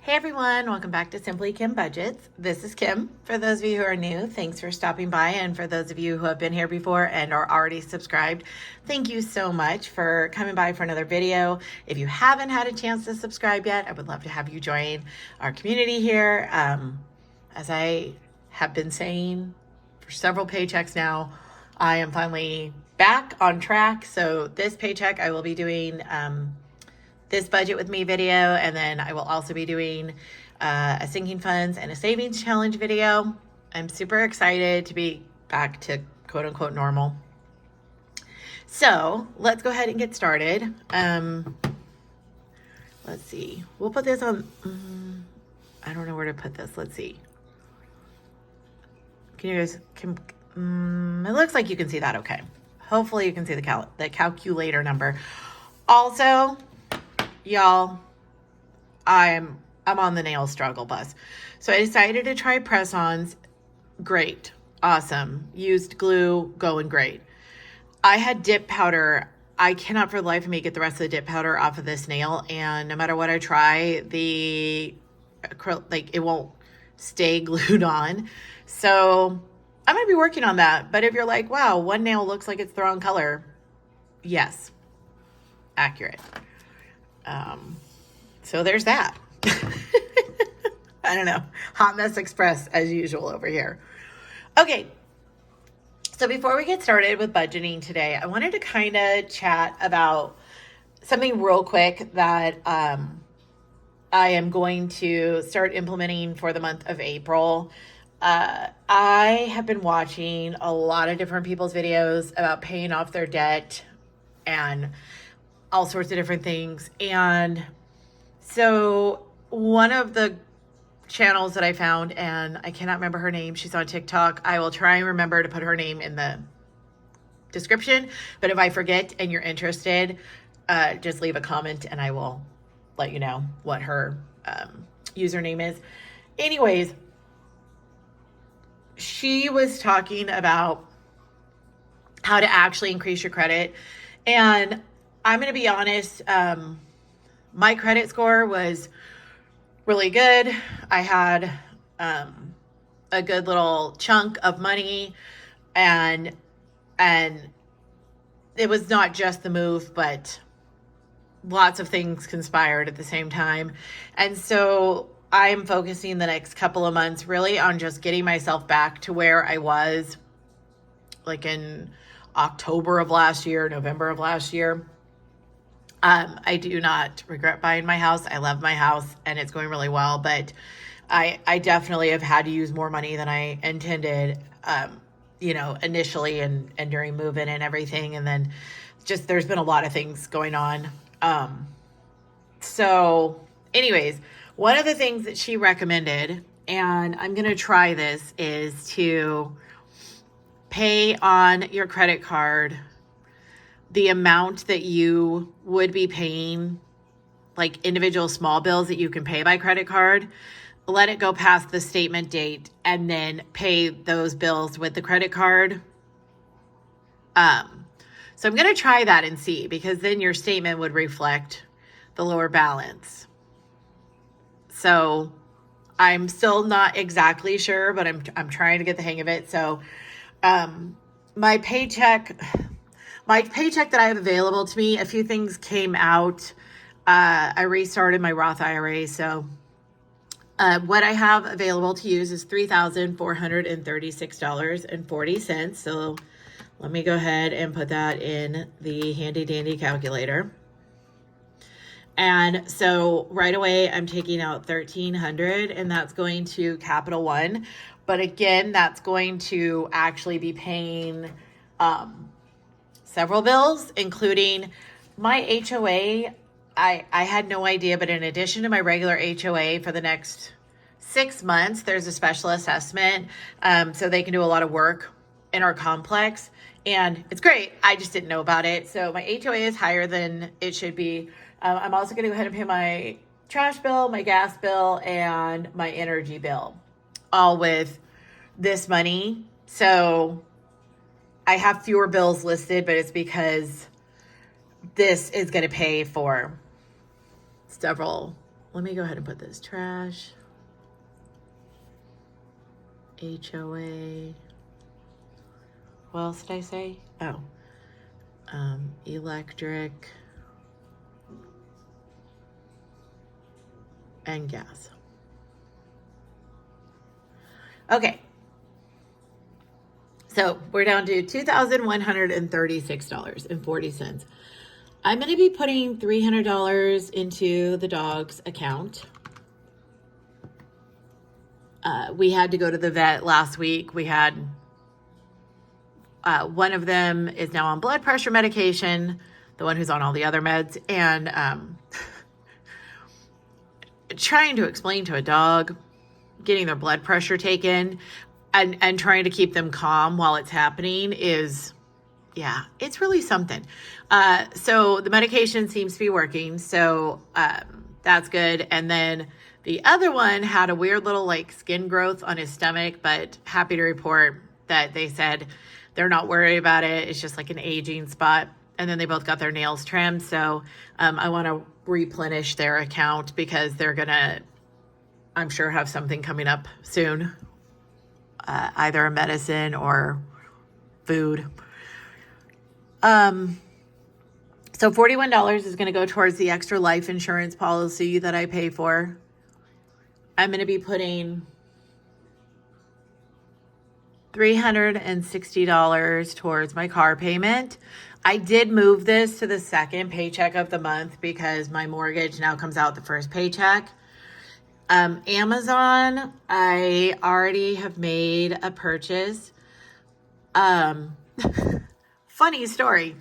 Hey everyone, welcome back to Simply Kim Budgets. This is Kim. For those of you who are new, thanks for stopping by. And for those of you who have been here before and are already subscribed, thank you so much for coming by for another video. If you haven't had a chance to subscribe yet, I would love to have you join our community here. As I have been saying for several paychecks now, I am finally back on track. So this paycheck, I will be doing this budget with me video, and then I will also be doing a sinking funds and a savings challenge video. I'm super excited to be back to quote unquote normal. So let's go ahead and get started. Let's see, we'll put this on, I don't know where to put this. Let's see. Can you guys, it looks like you can see that okay. Hopefully you can see the calculator number. Also, y'all, I'm on the nail struggle bus. So I decided to try press-ons. Great. Awesome. Used glue. Going great. I had dip powder. I cannot for the life of me get the rest of the dip powder off of this nail. And no matter what I try, it won't stay glued on. So I'm going to be working on that. But if you're like, wow, one nail looks like it's the wrong color. Yes. Accurate. So there's that. I don't know. Hot mess express as usual over here. Okay. So before we get started with budgeting today, I wanted to kind of chat about something real quick that I am going to start implementing for the month of April. I have been watching a lot of different people's videos about paying off their debt and all sorts of different things. And so one of the channels that I found, and I cannot remember her name, she's on TikTok. I will try and remember to put her name in the description. But if I forget and you're interested, just leave a comment and I will let you know what her username is. Anyways, she was talking about how to actually increase your credit. And I'm going to be honest, my credit score was really good. I had a good little chunk of money, and it was not just the move, but lots of things conspired at the same time. And so I'm focusing the next couple of months really on just getting myself back to where I was like in October of last year, November of last year. I do not regret buying my house. I love my house and it's going really well, but I definitely have had to use more money than I intended, initially and during move-in and everything. And then just, there's been a lot of things going on. So anyways, one of the things that she recommended, and I'm going to try this, is to pay on your credit card the amount that you would be paying, like individual small bills that you can pay by credit card, let it go past the statement date, and then pay those bills with the credit card. So I'm going to try that and see, because then your statement would reflect the lower balance. So I'm still not exactly sure, but I'm trying to get the hang of it. So my paycheck that I have available to me, a few things came out. I restarted my Roth IRA. So what I have available to use is $3,436.40. So let me go ahead and put that in the handy dandy calculator. And so right away, I'm taking out $1,300, and that's going to Capital One. But again, that's going to actually be paying several bills, including my HOA. I had no idea, but in addition to my regular HOA for the next 6 months, there's a special assessment. So they can do a lot of work in our complex, and it's great. I just didn't know about it. So my HOA is higher than it should be. I'm also going to go ahead and pay my trash bill, my gas bill, and my energy bill, all with this money. So I have fewer bills listed, but it's because this is going to pay for several let me go ahead and put this trash, HOA. What else did I say? Oh, electric and gas. Okay. So we're down to $2,136.40. I'm going to be putting $300 into the dog's account. We had to go to the vet last week. We had one of them is now on blood pressure medication, the one who's on all the other meds, and trying to explain to a dog getting their blood pressure taken and trying to keep them calm while it's happening is, yeah, it's really something. So the medication seems to be working. So that's good. And then the other one had a weird little like skin growth on his stomach, but happy to report that they said they're not worried about it. It's just like an aging spot. And then they both got their nails trimmed. So I want to replenish their account because they're going to, I'm sure, have something coming up soon. Either a medicine or food. So $41 is going to go towards the extra life insurance policy that I pay for. I'm going to be putting $360 towards my car payment. I did move this to the second paycheck of the month because my mortgage now comes out the first paycheck. Amazon, I already have made a purchase. Funny story.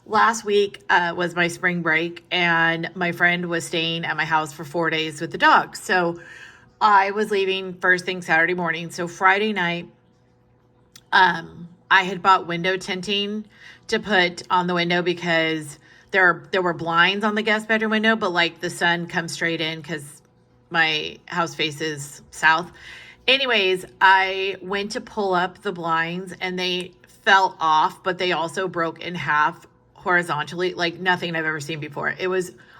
Last week was my spring break and my friend was staying at my house for 4 days with the dog. So I was leaving first thing Saturday morning. So Friday night, I had bought window tinting to put on the window because there were blinds on the guest bedroom window, but like the sun comes straight in because my house faces south. Anyways, I went to pull up the blinds and they fell off, but they also broke in half horizontally, like nothing I've ever seen before.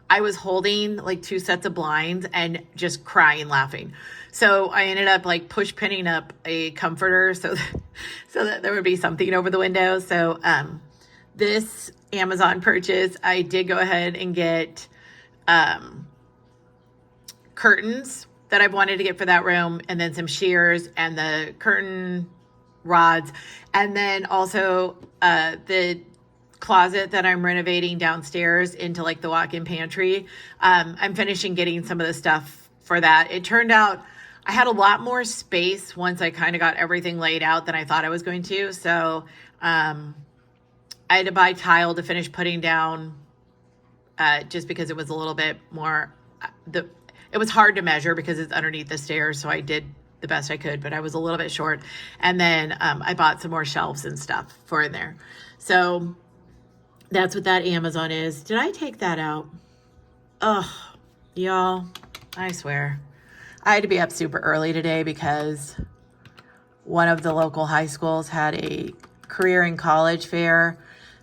I was holding like 2 sets of blinds and just crying, laughing. So I ended up like push pinning up a comforter so that there would be something over the window. So this Amazon purchase, I did go ahead and get curtains that I've wanted to get for that room, and then some shears and the curtain rods, and then also the closet that I'm renovating downstairs into like the walk-in pantry. I'm finishing getting some of the stuff for that. It turned out I had a lot more space once I kind of got everything laid out than I thought I was going to. So I had to buy tile to finish putting down just because it was a little bit more, it was hard to measure because it's underneath the stairs. So I did the best I could, but I was a little bit short. And then I bought some more shelves and stuff for in there. So that's what that Amazon is. Did I take that out? Oh, y'all, I swear. I had to be up super early today because one of the local high schools had a career and college fair,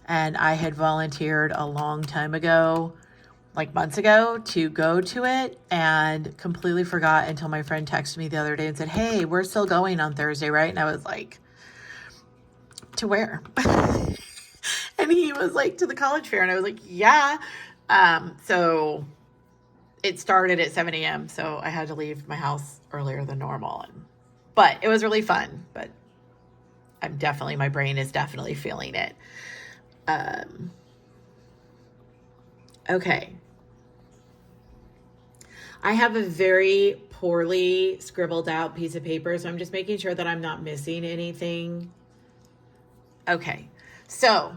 and I had volunteered a long time ago, like months ago, to go to it and completely forgot until my friend texted me the other day and said, "Hey, we're still going on Thursday, right?" And I was like, "To where?" And he was like, "To the college fair." And I was like, "Yeah." So it started at 7 a.m. So I had to leave my house earlier than normal. But it was really fun. But my brain is definitely feeling it. Okay. I have a very poorly scribbled out piece of paper, so I'm just making sure that I'm not missing anything. Okay. So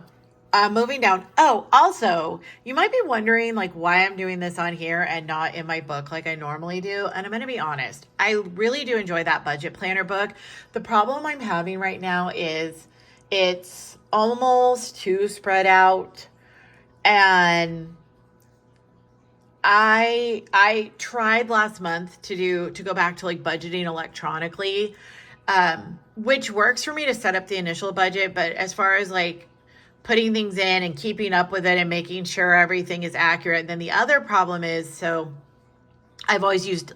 moving down. Oh, also, you might be wondering like why I'm doing this on here and not in my book like I normally do. And I'm going to be honest. I really do enjoy that budget planner book. The problem I'm having right now is it's almost too spread out. And I tried last month to go back to like budgeting electronically, which works for me to set up the initial budget. But as far as like putting things in and keeping up with it and making sure everything is accurate. And then the other problem is, so I've always used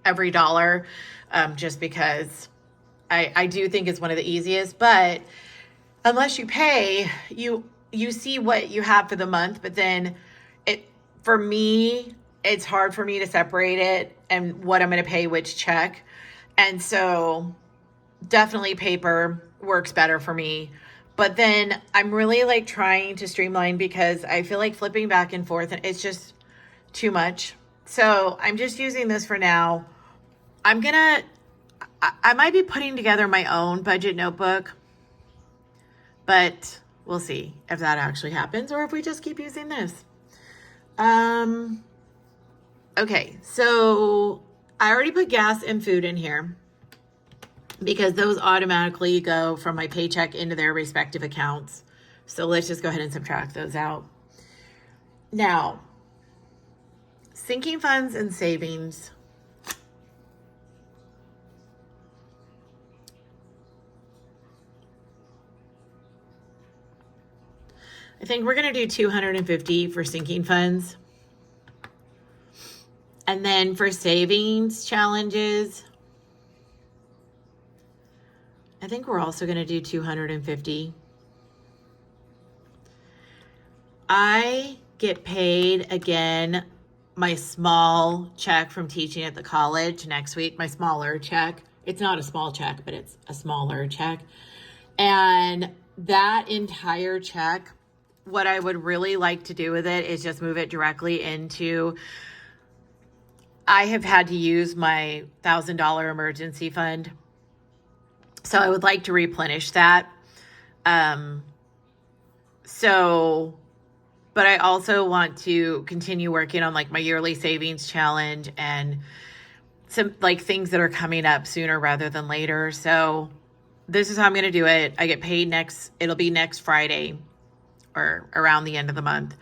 every dollar, just because I do think it's one of the easiest. But unless you pay, you see what you have for the month, but then for me, it's hard for me to separate it and what I'm going to pay which check. And so definitely paper works better for me. But then I'm really like trying to streamline because I feel like flipping back and forth and it's just too much. So I'm just using this for now. I might be putting together my own budget notebook, but we'll see if that actually happens or if we just keep using this. Okay, so I already put gas and food in here because those automatically go from my paycheck into their respective accounts. So let's just go ahead and subtract those out. Now, sinking funds and savings. I think we're going to do 250 for sinking funds. And then for savings challenges, I think we're also going to do 250. I get paid again my small check from teaching at the college next week, my smaller check. It's not a small check, but it's a smaller check. And that entire check, what I would really like to do with it is just move it directly into, I have had to use my $1,000 emergency fund. So I would like to replenish that. But I also want to continue working on like my yearly savings challenge and some like things that are coming up sooner rather than later. So this is how I'm going to do it. I get paid it'll be next Friday or around the end of the month.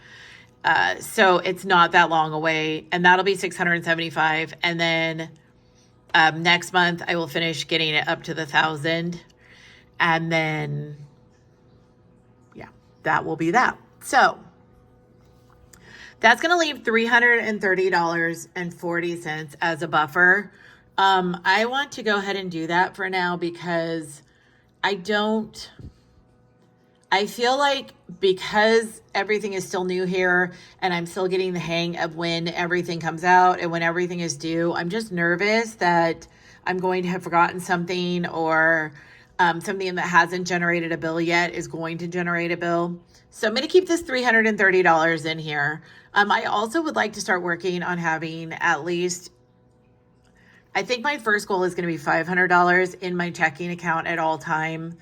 So it's not that long away, and that'll be $675. And then next month I will finish getting it up to the 1,000, and then that will be that. So that's going to leave $330.40 as a buffer. I want to go ahead and do that for now because I feel like because everything is still new here and I'm still getting the hang of when everything comes out and when everything is due, I'm just nervous that I'm going to have forgotten something or something that hasn't generated a bill yet is going to generate a bill. So I'm going to keep this $330 in here. I also would like to start working on having at least, I think my first goal is going to be $500 in my checking account at all time,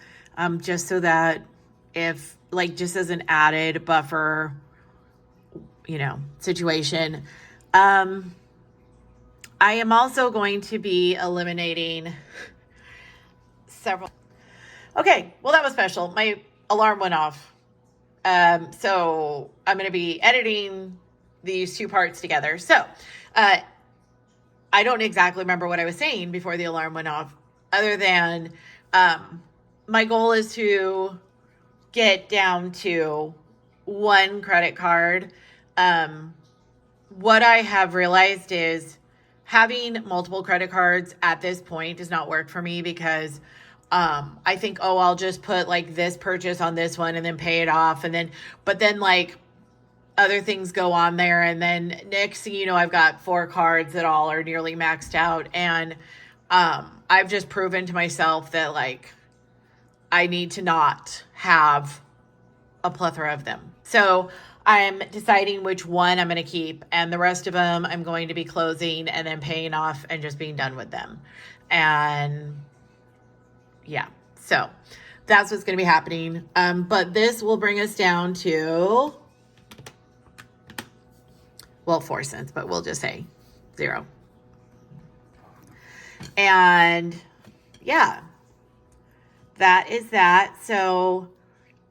just so that if like just as an added buffer, situation. I am also going to be eliminating several. Okay, well, that was special. My alarm went off. So I'm going to be editing these two parts together. So I don't exactly remember what I was saying before the alarm went off, other than my goal is to get down to one credit card. What I have realized is having multiple credit cards at this point does not work for me because I think, I'll just put like this purchase on this one and then pay it off. But then like other things go on there. And then next thing you know, I've got 4 cards that all are nearly maxed out. And I've just proven to myself that like I need to not have a plethora of them. So I'm deciding which one I'm going to keep, and the rest of them I'm going to be closing and then paying off and just being done with them. And so that's what's going to be happening. But this will bring us down to, 4 cents, but we'll just say 0. And that is that. So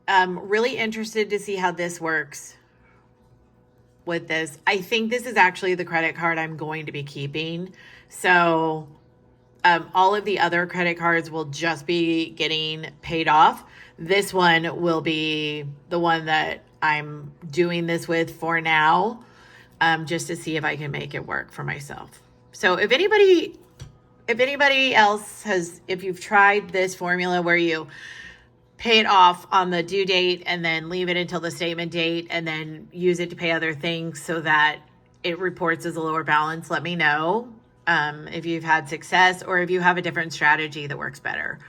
I'm really interested to see how this works with this. I think this is actually the credit card I'm going to be keeping. So all of the other credit cards will just be getting paid off. This one will be the one that I'm doing this with for now. just to see if I can make it work for myself. So if anybody else has, if you've tried this formula where you pay it off on the due date and then leave it until the statement date and then use it to pay other things so that it reports as a lower balance, let me know if you've had success or if you have a different strategy that works better.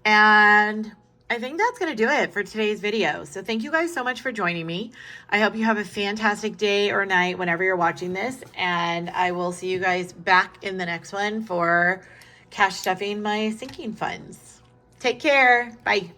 And I think that's going to do it for today's video. So thank you guys so much for joining me. I hope you have a fantastic day or night whenever you're watching this. And I will see you guys back in the next one for cash stuffing my sinking funds. Take care. Bye.